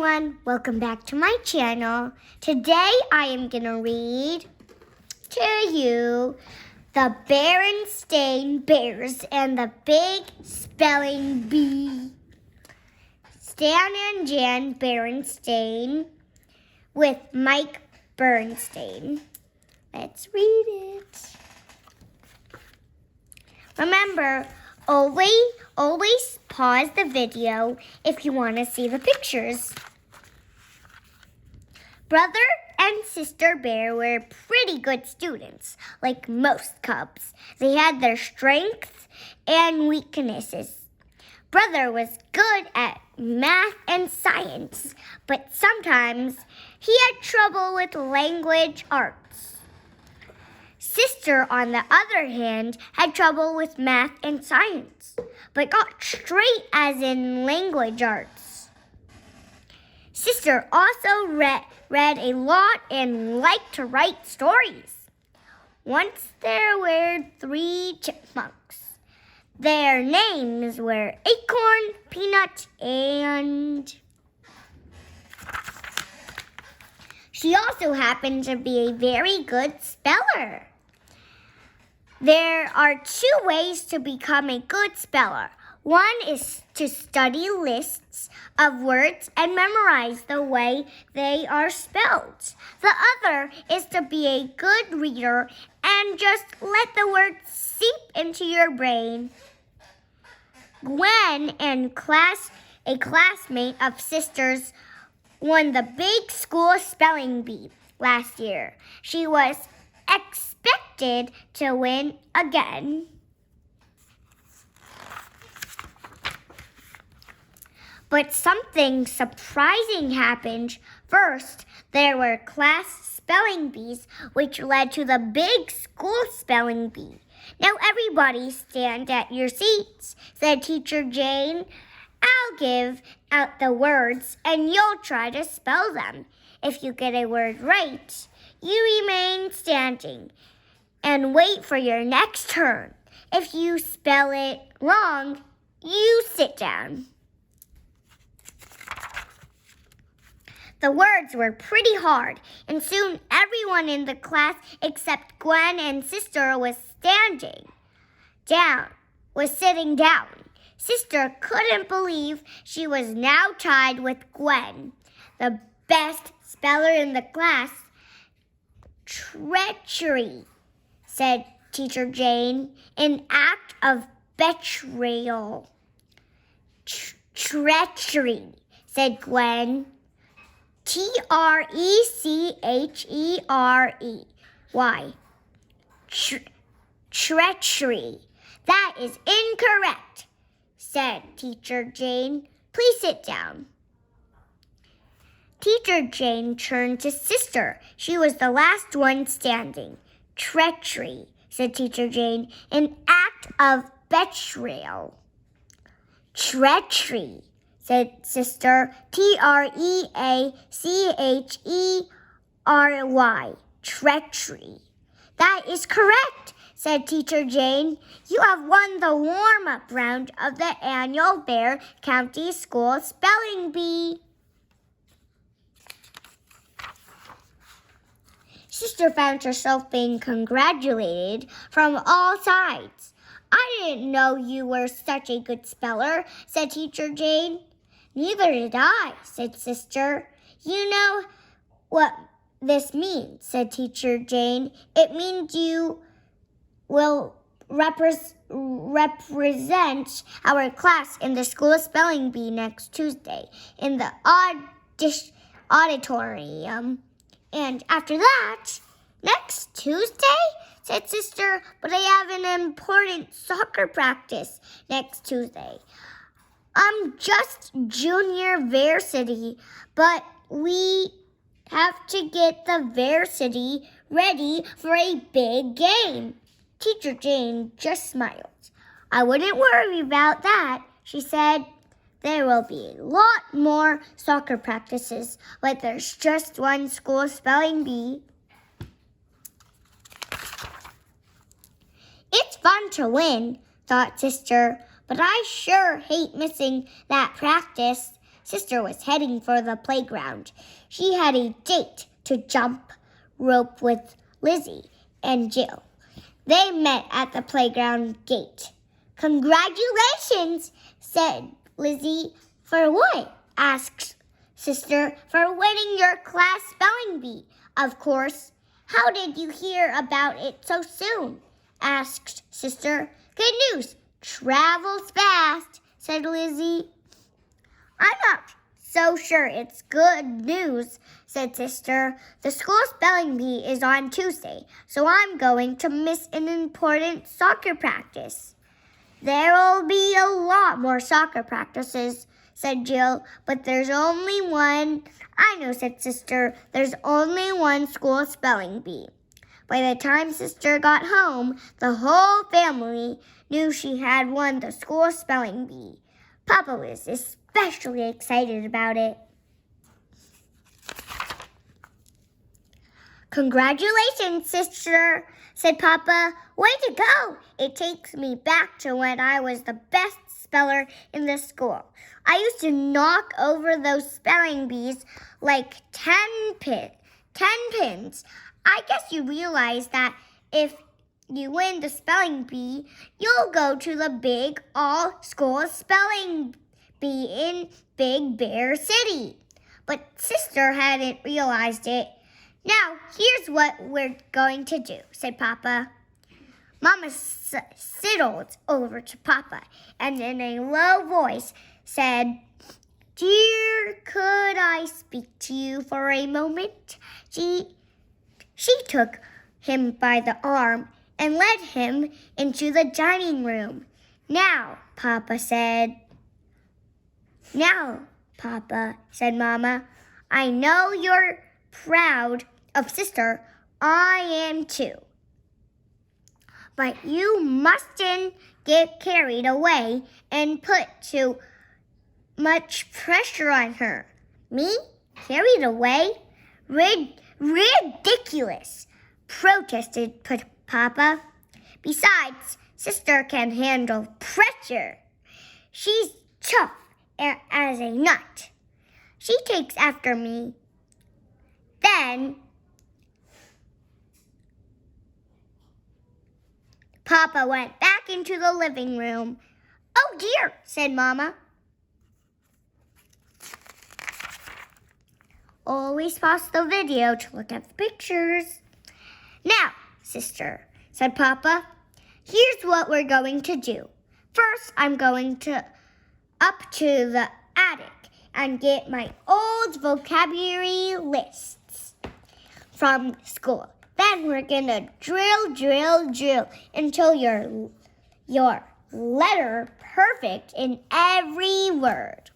everyone, welcome back to my channel. Today I am going to read to you the Berenstain Bears and the Big Spelling Bee. Stan and Jan Berenstain with Mike Berenstain. Let's read it. Remember, always pause the video if you want to see the pictures. Brother and Sister Bear were pretty good students, like most cubs. They had their strengths and weaknesses. Brother was good at math and science, but sometimes he had trouble with language arts. Sister, on the other hand, had trouble with math and science, but got straight as in language arts. Sister also read a lot and liked to write stories. Once there were 3 chipmunks. Their names were Acorn, Peanut, and... She also happened to be a very good speller. There are 2 ways to become a good speller. One is to study lists of words and memorize the way they are spelled. The other is to be a good reader and just let the words seep into your brain. Gwen and a classmate of Sister's, won the big school spelling bee last year. She was expected to win again. But something surprising happened. First, there were class spelling bees, which led to the big school spelling bee. Now everybody stand at your seats, said Teacher Jane. I'll give out the words and you'll try to spell them. If you get a word right, you remain standing and wait for your next turn. If you spell it wrong, you sit down. The words were pretty hard, and soon everyone in the class except Gwen and Sister was sitting down. Sister couldn't believe she was now tied with Gwen, the best speller in the class. Treachery, said Teacher Jane, an act of betrayal. Treachery, said Gwen. Treachery. Treachery. That is incorrect, said Teacher Jane. Please sit down. Teacher Jane turned to Sister. She was the last one standing. Treachery, said Teacher Jane, an act of betrayal. Treachery, said Sister. Treachery. Treachery. That is correct, said Teacher Jane. You have won the warm-up round of the annual Bear County School Spelling Bee. Sister found herself being congratulated from all sides. I didn't know you were such a good speller, said Teacher Jane. Neither did I, said Sister. You know what this means, said Teacher Jane. It means you will represent our class in the school spelling bee next Tuesday in the auditorium. And after that, next Tuesday, said Sister, but I have an important soccer practice next Tuesday. I'm just junior varsity, but we have to get the varsity ready for a big game. Teacher Jane just smiled. I wouldn't worry about that, she said. There will be a lot more soccer practices, but there's just one school spelling bee. It's fun to win, thought Sister, but I sure hate missing that practice. sister was heading for the playground. She had a date to jump rope with Lizzie and Jill. They met at the playground gate. "Congratulations," said Lizzie. "For what?" asked sister. "For winning your class spelling bee, of course." "How did you hear about it so soon?" asked sister. "Good news travels fast," said Lizzie. "I'm not so sure it's good news," said sister. "The school spelling bee is on Tuesday, so I'm going to miss an important soccer practice." "There'll be a lot more soccer practices," said Jill, "but there's only one." "I know," said sister. "There's only one school spelling bee." By the time sister got home, the whole family knew she had won the school spelling bee. Papa was especially excited about it. "Congratulations, sister," said Papa. "Way to go! It takes me back to when I was the best speller in the school. I used to knock over those spelling bees like 10 pins. I guess you realize that if you win the spelling bee, you'll go to the big all-school spelling bee in Big Bear City." But sister hadn't realized it. "Now, here's what we're going to do," said Papa. Mama sidled over to Papa and in a low voice said, "Dear, could I speak to you for a moment?" She took him by the arm and led him into the dining room. "Now, Papa," said Mama, "I know you're proud of sister. I am too. But you mustn't get carried away and put too much pressure on her." "Me? Carried away? Ridiculous," protested Papa. "Besides, sister can handle pressure. She's tough as a nut. She takes after me." Then Papa went back into the living room. "Oh dear," said Mama. Always pause the video to look at the pictures. "Now, sister," said Papa, "here's what we're going to do. First, I'm going up to the attic and get my old vocabulary lists from school. Then we're going to drill until your letter perfect in every word."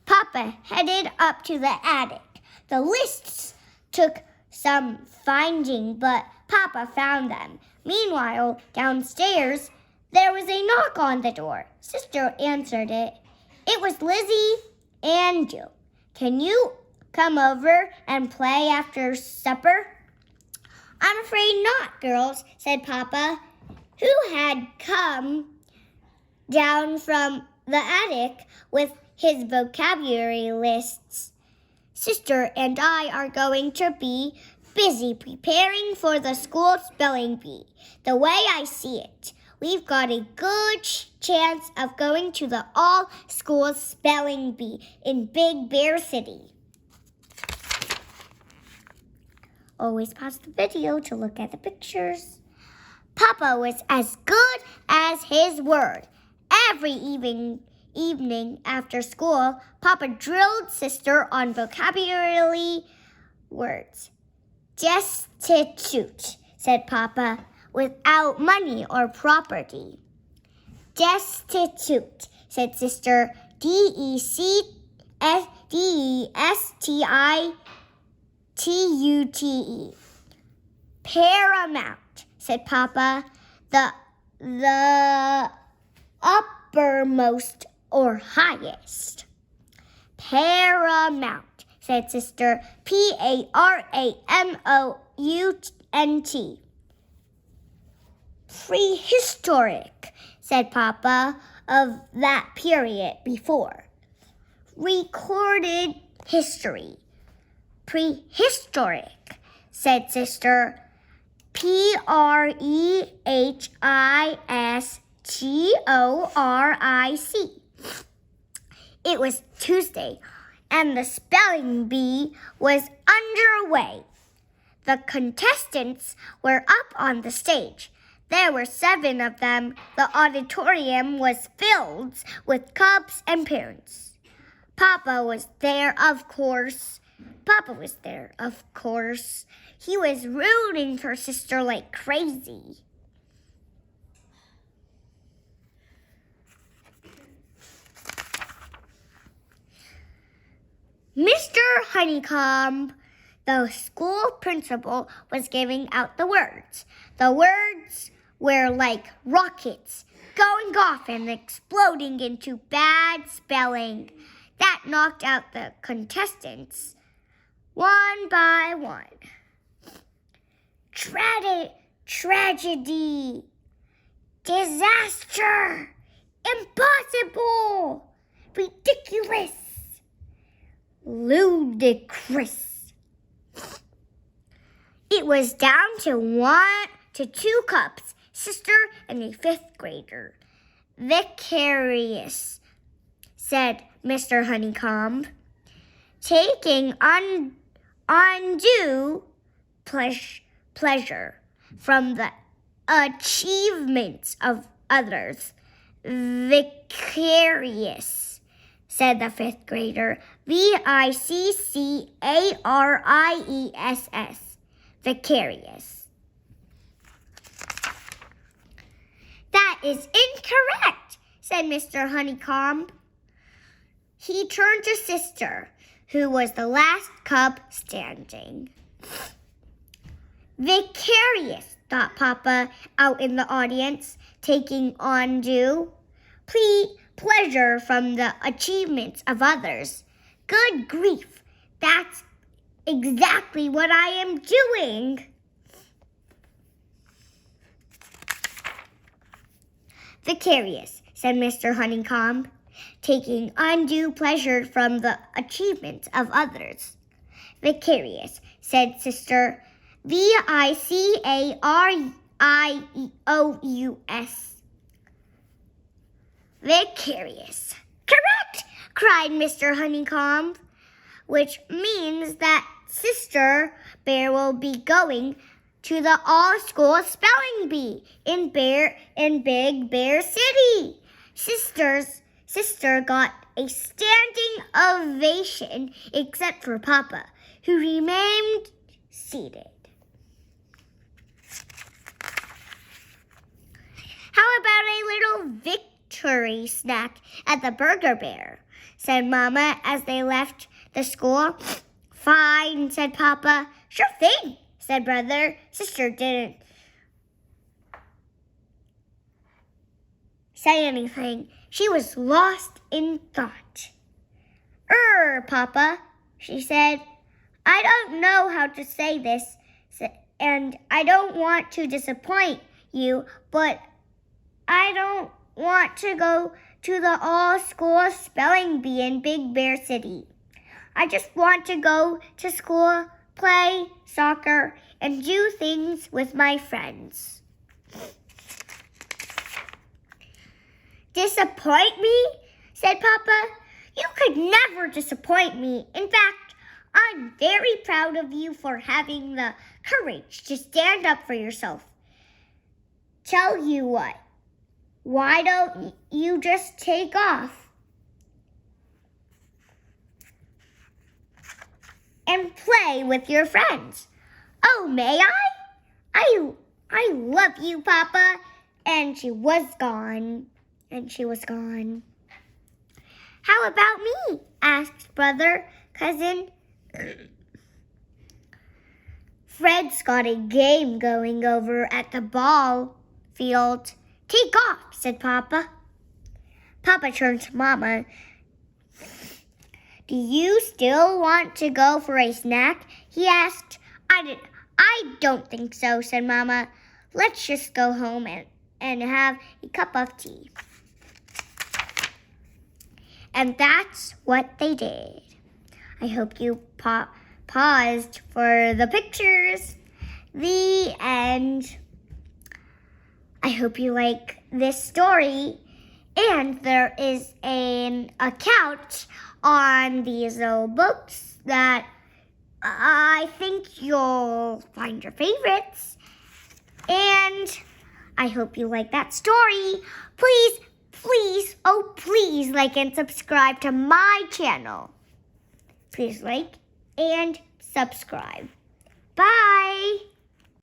Papa headed up to the attic. The lists took some finding, but Papa found them. Meanwhile, downstairs, there was a knock on the door. Sister answered it. It was Lizzie and Jill. "Can you come over and play after supper?" "I'm afraid not, girls," said Papa, who had come down from the attic with his vocabulary lists. "Sister and I are going to be busy preparing for the school spelling bee. The way I see it, we've got a good chance of going to the all-school spelling bee in Big Bear City." Always pause the video to look at the pictures. Papa was as good as his word. Every evening after school, Papa drilled sister on vocabulary words. "Destitute," said Papa, "without money or property." "Destitute," said sister. Destitute. "Paramount," said Papa. The uppermost or highest." "Paramount," said sister. Paramount. "Prehistoric," said Papa, "of that period before." recorded history. Prehistoric, said Sister. Prehistoric. It was Tuesday, and the spelling bee was underway. The contestants were up on the stage. There were 7 of them. The auditorium was filled with cubs and parents. Papa was there, of course. He was rooting for Sister like crazy. Mr. Honeycomb, the school principal, was giving out the words. The words were like rockets going off and exploding into bad spelling. That knocked out the contestants one by one. Tragedy, disaster, impossible, ridiculous, ludicrous. It was down to 2 cubs, Sister and a 5th grader. Vicarious, said Mr. Honeycomb, taking undue pleasure from the achievements of others. Vicarious, said the 5th grader. Vicarious. Vicarious. That is incorrect, said Mr. Honeycomb. He turned to Sister, who was the last cub standing. Vicarious, thought Papa out in the audience, taking undue pleasure from the achievements of others. Good grief, that's exactly what I am doing. Vicarious, said Mr. Honeycomb, taking undue pleasure from the achievements of others. Vicarious, said Sister. Vicarious. Vicarious. Correct, cried Mr. Honeycomb, which means that Sister Bear will be going to the all-school spelling bee in Big Bear City. Sister got a standing ovation except for Papa, who remained seated. How about a little victory snack at the Burger Bear? Said Mama as they left the school. Fine, said Papa. Sure thing, said Brother. Sister didn't say anything. She was lost in thought. Papa, she said, I don't know how to say this, and I don't want to disappoint you, but I don't want to go to the all-school spelling bee in Big Bear City. I just want to go to school, play soccer, and do things with my friends. Disappoint me? Said Papa. You could never disappoint me. In fact, I'm very proud of you for having the courage to stand up for yourself. Tell you what, why don't you just take off and play with your friends? Oh, may I? I love you, Papa. And she was gone. How about me? Asked Brother, Cousin. Fred's got a game going over at the ball field. Take off, said Papa. Papa turned to Mama. Do you still want to go for a snack? He asked. I don't think so, said Mama. Let's just go home and have a cup of tea. And that's what they did. I hope you paused for the pictures. The end. I hope you like this story. And there is an account on these little books that I think you'll find your favorites. And I hope you like that story. Please, please, oh please like and subscribe to my channel. Please like and subscribe. Bye.